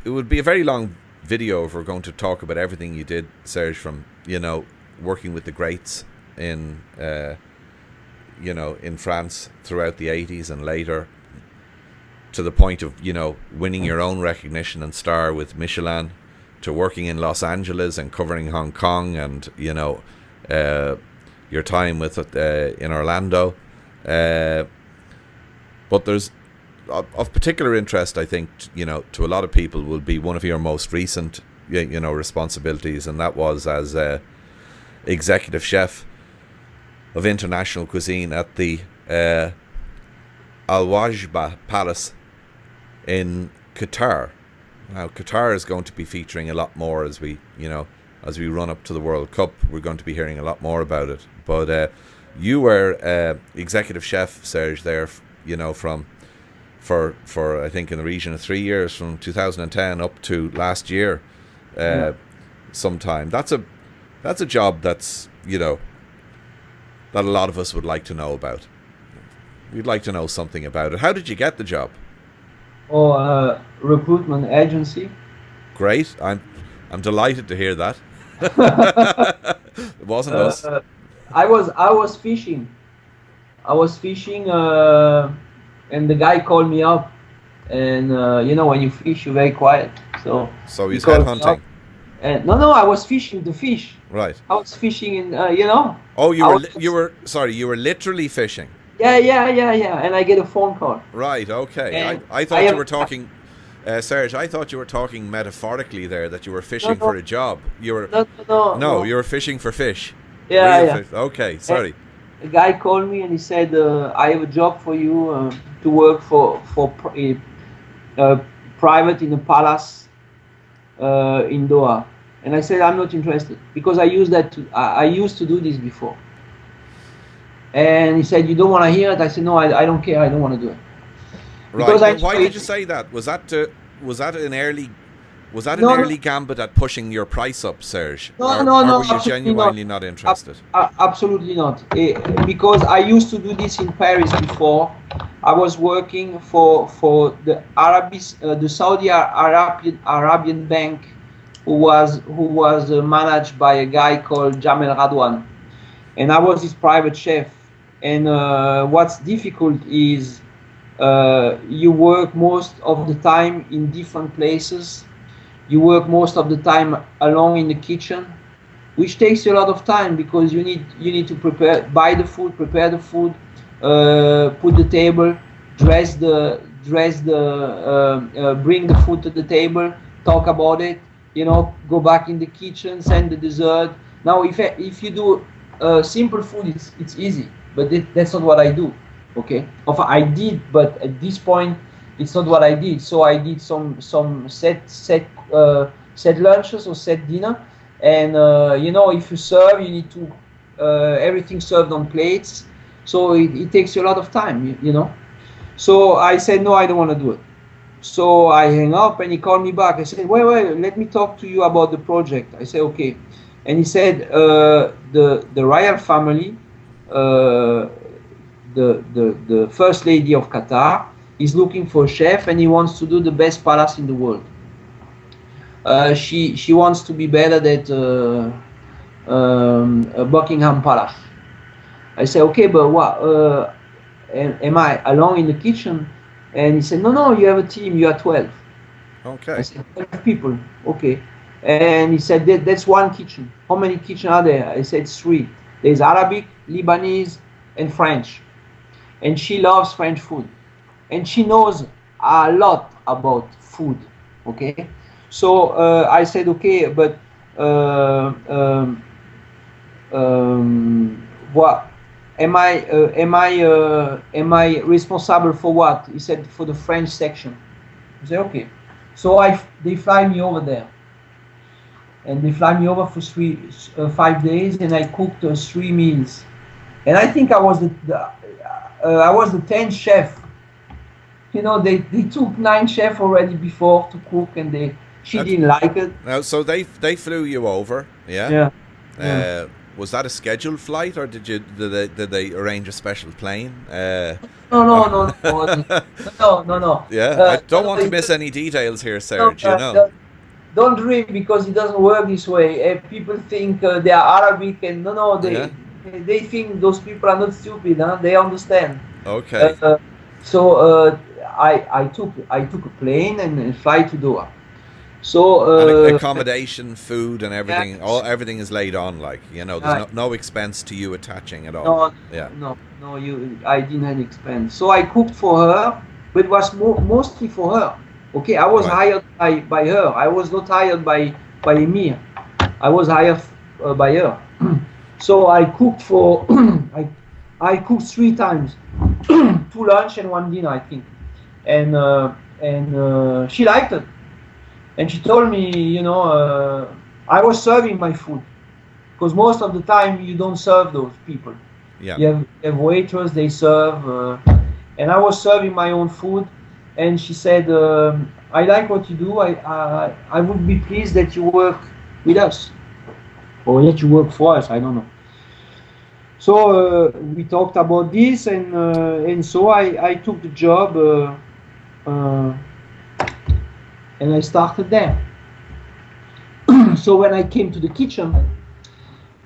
it would be a very long video if we're going to talk about everything you did, Serge, from working with the greats in in France throughout the 80s and later, to the point of winning your own recognition and star with Michelin, to working in Los Angeles and covering Hong Kong, and your time with in Orlando. But there's of particular interest, I think, to a lot of people, will be one of your most recent responsibilities, and that was as executive chef of international cuisine at the Al Wajba Palace in Qatar. Now, Qatar is going to be featuring a lot more as we run up to the World Cup. We're going to be hearing a lot more about it. But you were executive chef, Serge, there, for I think in the region of 3 years, from 2010 up to last year, sometime. That's a job that's that a lot of us would like to know about. We'd like to know something about it. How did you get the job? Or recruitment agency. Great. I'm delighted to hear that. It wasn't us. I was fishing. And the guy called me up. And when you fish, you're very quiet. So he's headhunting. And no, I was fishing the fish. Right. I was fishing in Oh, you were literally fishing. Yeah. And I get a phone call. Right. Okay. I thought you were talking, Serge. I thought you were talking metaphorically there, that you were fishing for a job. You were no. You were fishing for fish. Yeah. Fish. Okay. Sorry. A guy called me and he said, "I have a job for you to work for private in a palace in Doha." And I said, "I'm not interested, because I used to do this before." And he said, "You don't want to hear it?" I said, "No, I don't care. I don't want to do it." Right. Why did you say that? Was that an early gambit at pushing your price up, Serge? No. Or were you genuinely not interested? Absolutely not. Because I used to do this in Paris before. I was working for the Saudi Arabian bank, who was managed by a guy called Jamel Radwan, and I was his private chef. And what's difficult is you work most of the time in different places. You work most of the time alone in the kitchen, which takes you a lot of time, because you need to buy the food, prepare the food, put the table, bring the food to the table, talk about it, go back in the kitchen, send the dessert. Now, if you do simple food, it's easy, but that's not what I do. Okay, I did, but at this point, it's not what I did. So I did some set lunches or set dinner, and if you serve, you need to everything served on plates. So it takes you a lot of time, So I said, no, I don't want to do it. So I hang up, and he called me back. I said, wait, let me talk to you about the project. I said, okay. And he said, the royal family, the first lady of Qatar, is looking for a chef, and he wants to do the best palace in the world. She wants to be better than Buckingham Palace. I said, okay, but what? Am I alone in the kitchen? And he said, no, you have a team. You are 12. Okay. I said, 12 people. Okay. And he said, that's one kitchen. How many kitchens are there? I said, 3. There's Arabic, Lebanese, and French. And she loves French food. And she knows a lot about food. Okay. So I said, okay, but what? Am I responsible for what? He said, for the French section. I said, okay. So they fly me over there, and they fly me over for 5 days, and I cooked 3 meals, and I think I was the 10th chef. They took 9 chefs already before to cook, and she didn't like it. Now, so they flew you over, yeah. Yeah. Was that a scheduled flight, or did they arrange a special plane? No. Yeah, I don't want to miss any details here, No, Serge. You know. don't dream, because it doesn't work this way. People think they are Arabic, and no, Yeah. they think those people are not stupid. Huh? They understand. Okay. So I took a plane and fly to Doha. So And accommodation, food, and everything. yeah, Everything is laid on. Like, you know, there's no expense to you attaching at all. no, Yeah. no, I didn't have expense. So I cooked for her, but it was mostly for her. Okay, I was Right. hired by her. I was not hired by Emir. I was hired by her. So I cooked for I cooked 3 times, 2 lunch and 1 dinner, I think, and she liked it, and she told me, I was serving my food, because most of the time you don't serve those people. Yeah. You have waiters, they serve, and I was serving my own food, and she said, I like what you do. I would be pleased that you work with us, or that you work for us. I don't know. So we talked about this, and so I took the job, and I started there. So when I came to the kitchen,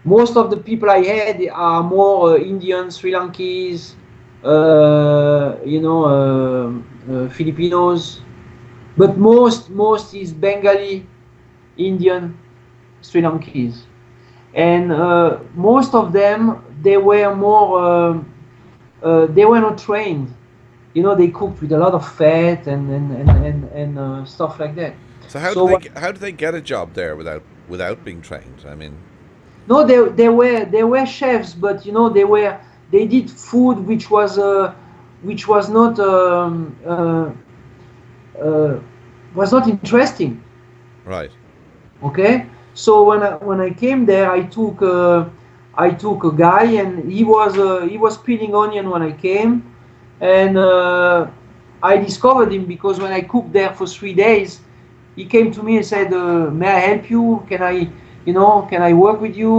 most of the people I had are more Indians, Sri Lankese, Filipinos, but most is Bengali, Indian, Sri Lankese, and most of them, they were more they were not trained. They cooked with a lot of fat and stuff like that. So So how do they get a job there without being trained? I mean, no, they were chefs, but they did food which was was not interesting. right. Okay, so when I came there, I took a guy, and he was peeling onion when I came, and I discovered him because when I cooked there for 3 days, he came to me and said, "May I help you? Can I work with you?"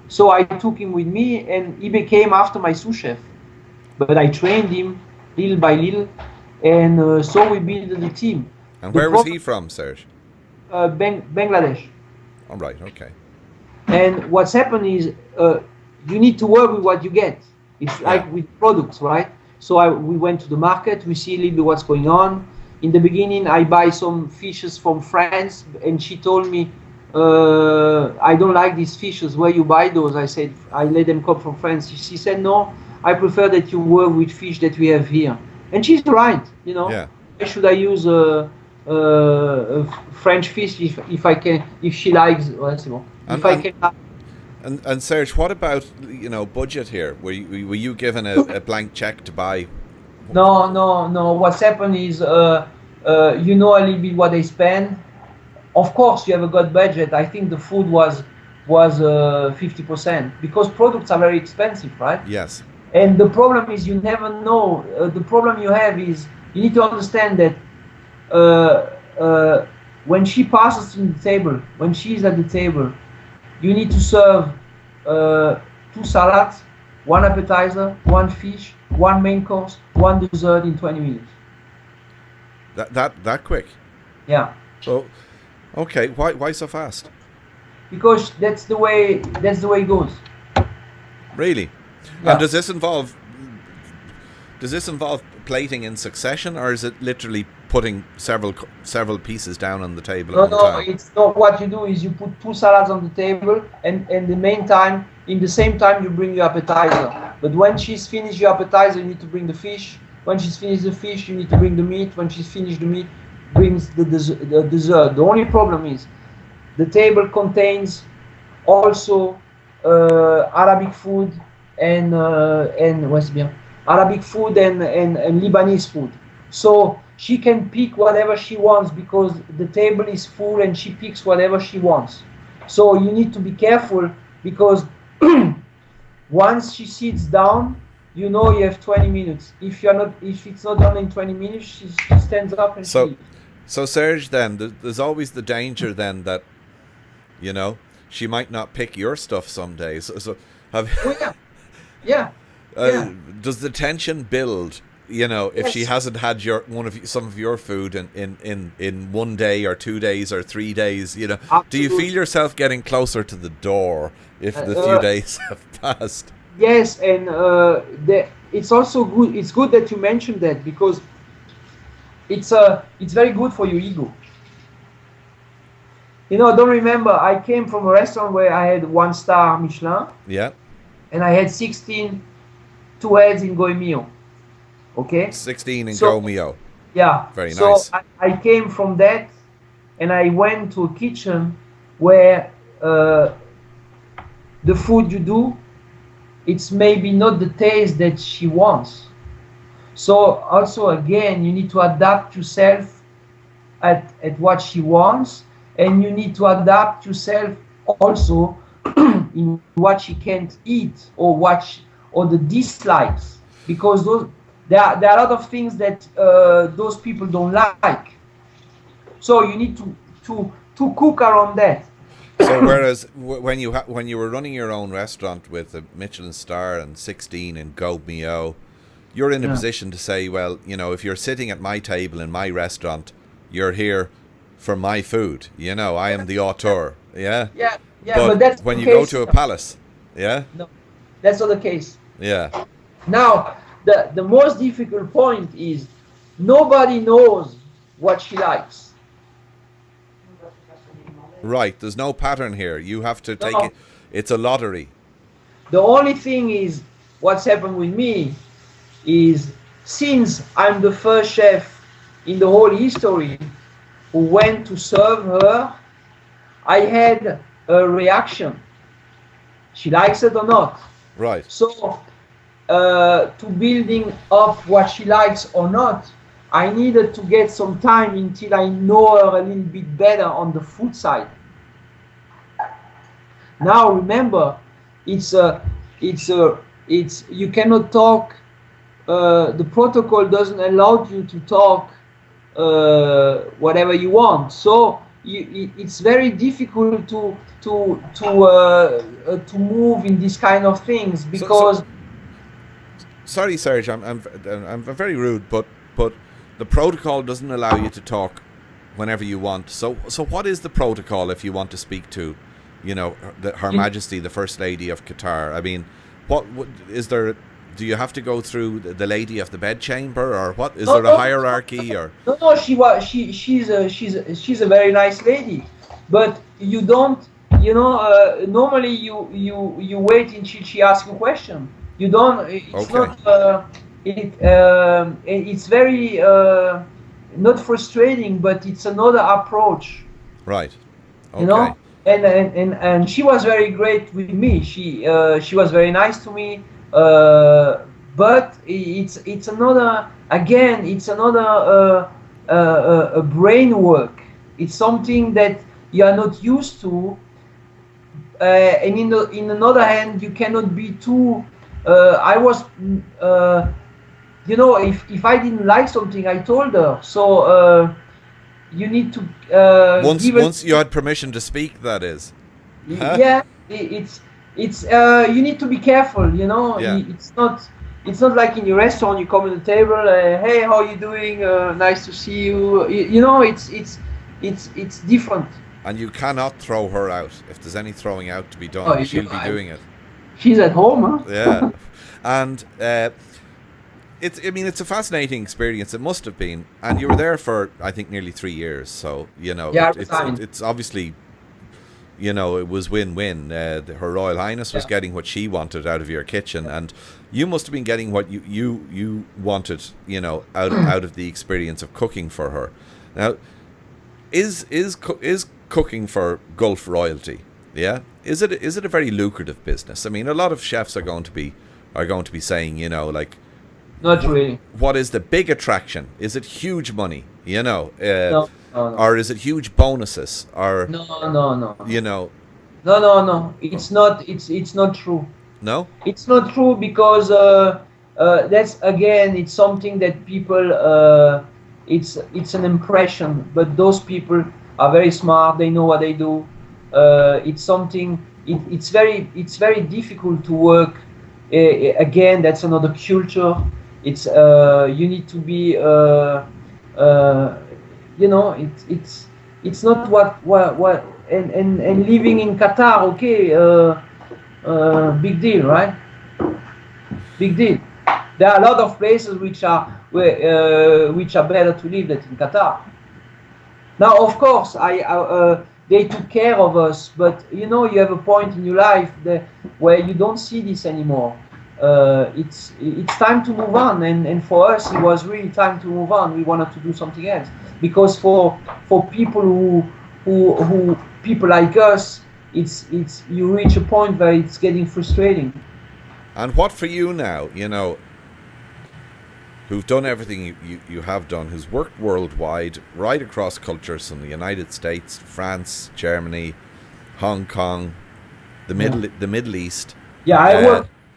So I took him with me, and he became after my sous chef. But I trained him little by little, and so we built the team. And The where was problem- he from, Serge? Bangladesh. All right. Okay. And what's happened is you need to work with what you get. It's like Yeah. with products, right? So we went to the market, we see a little bit what's going on. In the beginning, I buy some fishes from France, and she told me, I don't like these fishes. Where you buy those? I said, I let them come from France. She said, no, I prefer that you work with fish that we have here. And she's right, Yeah. Why should I use French fish if she likes, well, And, if I and, can. and Serge, what about budget here? Were you given a blank check to buy? No. What's happened is, a little bit what they spend. Of course, you have a good budget. I think the food was 50%, because products are very expensive, right? Yes. And the problem is you never know. The problem you have is you need to understand that when she passes to the table, when she's at the table, you need to serve 2 salads, 1 appetizer, 1 fish, 1 main course, 1 dessert in 20 minutes. That quick? Yeah, So, okay. Why so fast? because that's the way it goes. Really? Yeah. And does this involve plating in succession, or is it literally putting several pieces down on the table at one No, time? it's not. What you do is you put 2 salads on the table, and in the same time you bring your appetizer. But when she's finished your appetizer, you need to bring the fish. When she's finished the fish, you need to bring the meat. When she's finished the meat, brings the dessert. The only problem is the table contains also Arabic food and Arabic food and Lebanese food. So she can pick whatever she wants, because the table is full and she picks whatever she wants. So you need to be careful, because once she sits down, you have 20 minutes. If it's not done in 20 minutes, she stands up and she leaves. So Serge, then there's always the danger then that, she might not pick your stuff some days. So have Oh, yeah, yeah. does the tension build? You know, if she Yes. hasn't had some of your food in 1 day or 2 days or 3 days, you know, do you feel Absolutely. yourself getting closer to the door if the few Uh, days have passed? Yes, and it's also good. It's good that you mentioned that because it's very good for your ego. You know, don't remember. I came from a restaurant where I had 1 star Michelin, Yeah, and I had 16 two heads in Goemio. Okay, 16 in so Gomeo. yeah, Very so nice. I came from that, and I went to a kitchen where the food you do, it's maybe not the taste that she wants. So also again, you need to adapt yourself at what she wants, and you need to adapt yourself also in what she can't eat or or the dislikes, because there are a lot of things that those people don't like. So you need to cook around that. So whereas when you were running your own restaurant with a Michelin star and 16 in Gomeo, you're in a Yeah. position to say, well, you know, if you're sitting at my table in my restaurant, you're here for my food. You know, I am the auteur. Yeah. Yeah, yeah, But but that's when the you go case. to a palace, yeah, No, that's not the case. yeah, Now, the most difficult point is nobody knows what she likes. right. There's no pattern here. You have to take No, it. It's a lottery. the only thing is what's happened with me is since I'm the first chef in the whole history who went to serve her, I had a reaction. She likes it or not. Right. So, to building up what she likes or not, I needed to get some time until I know her a little bit better on the food side. Now remember, it's a, it's you cannot talk. The protocol doesn't allow you to talk whatever you want. So it's very difficult to move in these kind of things because Sorry, Serge. I'm very rude, but the protocol doesn't allow you to talk whenever you want. So what is the protocol if you want to speak to, you know, Her Majesty, the First Lady of Qatar? I mean, what is there? Do you have to go through the lady of the bedchamber, or what? Is No, there a no, hierarchy, or no, she's a very nice lady, but you don't, normally you wait until she asks you a question. You don't. It's okay, not. It's very not frustrating, but it's another approach. right, You okay, know, and she was very great with me. She was very nice to me. But it's another, again, it's another brain work. It's something that you are not used to, and in another hand, you cannot be too. I was, if I didn't like something, I told her. So you need to once you had permission to speak, that is. Huh? yeah, it's you need to be careful. Yeah. It's not like in your restaurant. You come to the table, hey, how you doing? Nice to see you. It's different. And you cannot throw her out. If there's any throwing out to be done, Oh, she'll be doing it. She's at home, huh? Yeah, and it's a fascinating experience. It must have been, and you were there for I think nearly 3 years. So Yeah, it's obviously, it was win-win. Her Royal Highness was getting what she wanted out of your kitchen, and you must have been getting what you wanted, out of the experience of cooking for her. Now, is cooking for Gulf royalty? Yeah, is it a very lucrative business? I mean, a lot of chefs are going to be saying, like, Not really. what is the big attraction? Is it huge money? No, no, no, Or is it huge bonuses? Or no, no, no, no. It's not. It's not true. no? It's not true because that's again. It's something that people. It's an impression, but those people are very smart. They know what they do. It's something. It's very difficult to work. Again, that's another culture. It's you need to be. Uh, you know, it's not what and living in Qatar. Okay, big deal, right? Big deal. There are a lot of places which are better to live than in Qatar. Now, of course, they took care of us, but you know, you have a point in your life where you don't see this anymore. It's time to move on, and for us, it was really time to move on. We wanted to do something else because for people who people like us, it's you reach a point where it's getting frustrating. And what for you now? You know, who've done everything you have done, who's worked worldwide, right across cultures from the United States, France, Germany, Hong Kong, the Middle East. Yeah,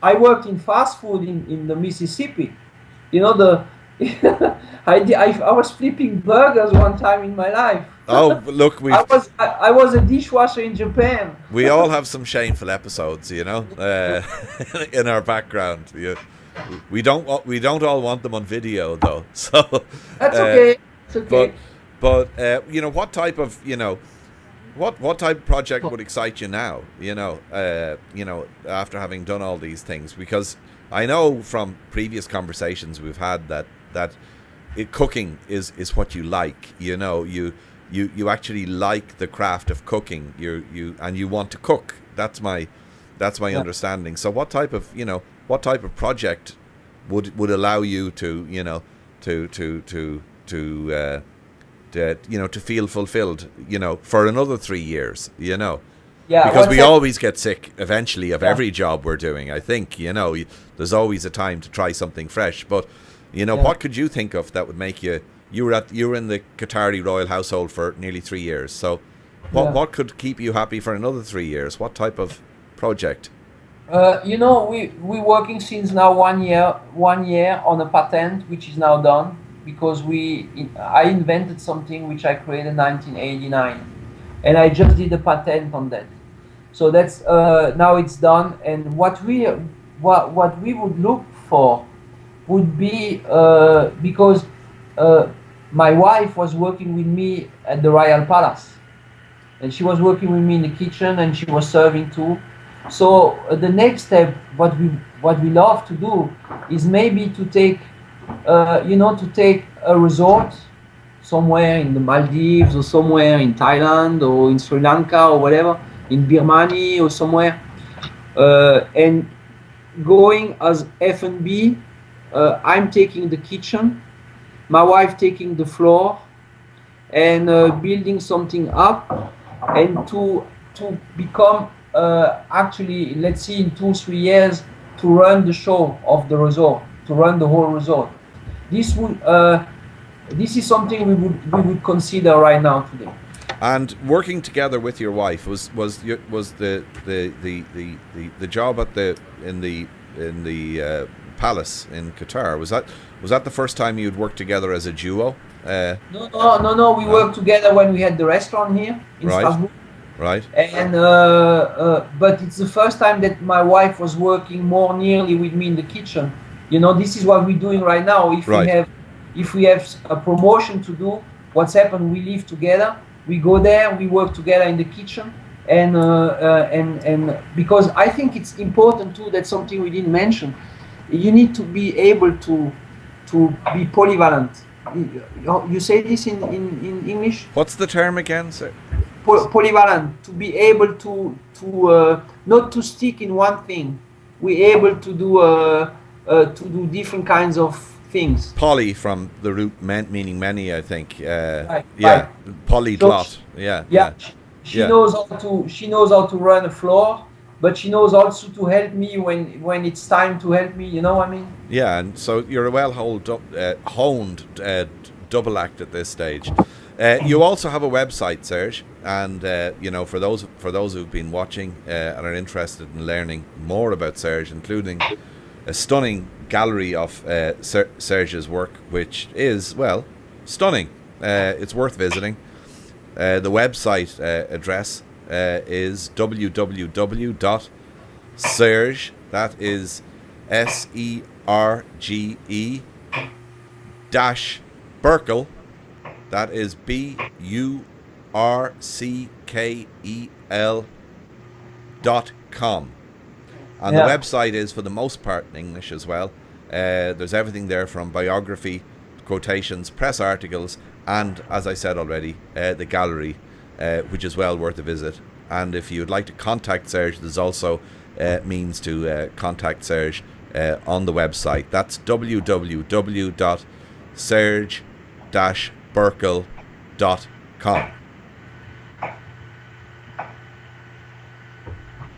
I worked in fast food in the Mississippi. You know the I was flipping burgers one time in my life. Oh, look, I was a dishwasher in Japan. We all have some shameful episodes, you know, in our background. We don't all want them on video though. So that's okay. It's okay. But you know, what type of what type of project would excite you now? You know, after having done all these things, because I know from previous conversations we've had that cooking is what you like. You know, you actually like the craft of cooking. You want to cook. That's my understanding. So what type of project would allow you to to feel fulfilled, for another 3 years, Yeah, because we always get sick eventually of every job we're doing. I think, there's always a time to try something fresh. But, what could you think of that would make you were in the Qatari royal household for nearly 3 years. So what could keep you happy for another 3 years? What type of project? We working since now 1 year on a patent which is now done, because I invented something which I created in 1989, and I just did a patent on that. So that's now it's done. And what we would look for would be because my wife was working with me at the Royal Palace, and she was working with me in the kitchen, and she was serving too. So the next step, what we love to do, is maybe to take a resort somewhere in the Maldives, or somewhere in Thailand, or in Sri Lanka, or whatever, in Birmania or somewhere, and going as F&B. I'm taking the kitchen, my wife taking the floor, and building something up, and to become actually, let's see, in 2-3 years, to run the show of the resort, to run the whole resort. This is something we would consider right now today. And working together with your wife was the job in the palace in Qatar, was that the first time you'd worked together as a duo? No. We worked together when we had the restaurant here in Strasbourg. Right. And but it's the first time that my wife was working more nearly with me in the kitchen. This is what we're doing right now. If we have a promotion to do, what's happened? We live together. We go there. We work together in the kitchen, and because I think it's important too. That's something we didn't mention. You need to be able to be polyvalent. You say this in English? What's the term again, sir? Polyvalent, to be able to not to stick in one thing. We're able to do different kinds of things. Poly, from the root meaning many, I think. Right. Polyglot. So She knows how to run a floor, but she knows also to help me when it's time to help me. You know what I mean? Yeah, and so you're a honed double act at this stage. You also have a website, Serge, and for those who've been watching and are interested in learning more about Serge, including a stunning gallery of Serge's work, which is, stunning. It's worth visiting. The website address is www.serge, that is SERGE dash Burkle, that is BURCKEL.com. And the website is, for the most part, in English as well. There's everything there from biography, quotations, press articles, and, as I said already, the gallery, which is well worth a visit. And if you'd like to contact Serge, there's also means to contact Serge on the website. That's www.serge-burkle.com.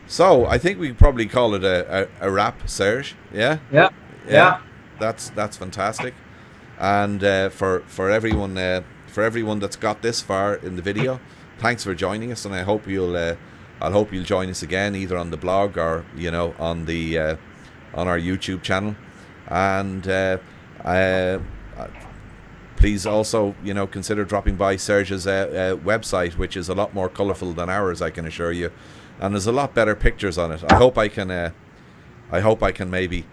So I think we could probably call it a wrap, Serge. Yeah. That's fantastic. And for everyone that's got this far in the video, thanks for joining us. And I hope you'll join us again, either on the blog or on the on our YouTube channel. And please also consider dropping by Serge's website, which is a lot more colourful than ours, I can assure you. And there's a lot better pictures on it. I hope I can maybe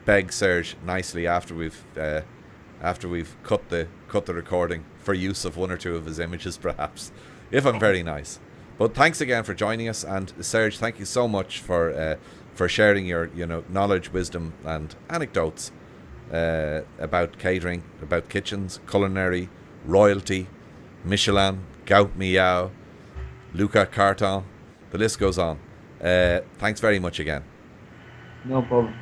beg Serge nicely after we've cut the recording for use of one or two of his images, perhaps, if I'm very nice. But thanks again for joining us, and Serge, thank you so much for sharing your knowledge, wisdom, and anecdotes about catering, about kitchens, culinary, royalty, Michelin, Gout Miao, Luca Carton. The list goes on. Thanks very much again. No problem.